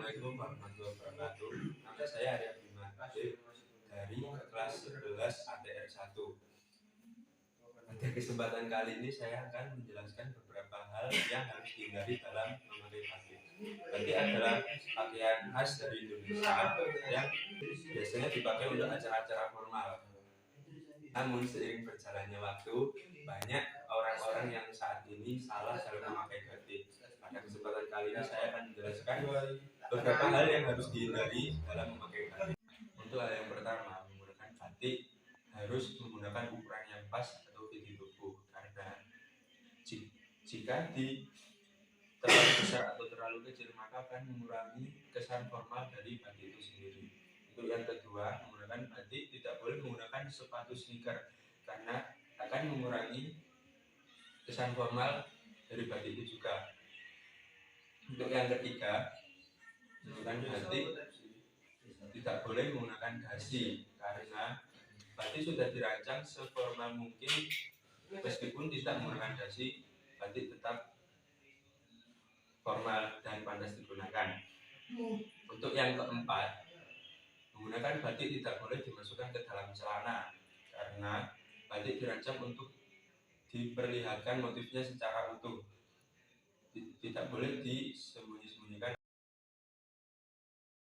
Assalamualaikum warahmatullahi wabarakatuh. Nama saya Arya Bima dari kelas 11 ATR 1. Pada kesempatan kali ini saya akan menjelaskan beberapa hal yang harus dihindari dalam memakai batik. Batik adalah pakaian khas dari Indonesia yang biasanya dipakai untuk acara-acara formal. Namun seiring berjalannya waktu, banyak orang-orang yang saat ini salah dalam memakai batik. Pada kesempatan kali ini saya akan menjelaskan beberapa hal yang harus dihindari dalam memakai batik. Untuk hal yang pertama, menggunakan batik harus menggunakan ukuran yang pas atau tinggi tubuh, karena jika terlalu besar atau terlalu kecil maka akan mengurangi kesan formal dari batik itu sendiri. Untuk yang kedua, menggunakan batik tidak boleh menggunakan sepatu sneaker karena akan mengurangi kesan formal dari batik itu juga. Untuk yang ketiga, menggunakan batik tidak boleh menggunakan dasi karena batik sudah dirancang seformal mungkin. Meskipun tidak menggunakan dasi, batik tetap formal dan pantas digunakan. Untuk yang keempat, menggunakan batik tidak boleh dimasukkan ke dalam celana karena batik dirancang untuk diperlihatkan motifnya secara utuh, tidak boleh disembunyi-sembunyikan.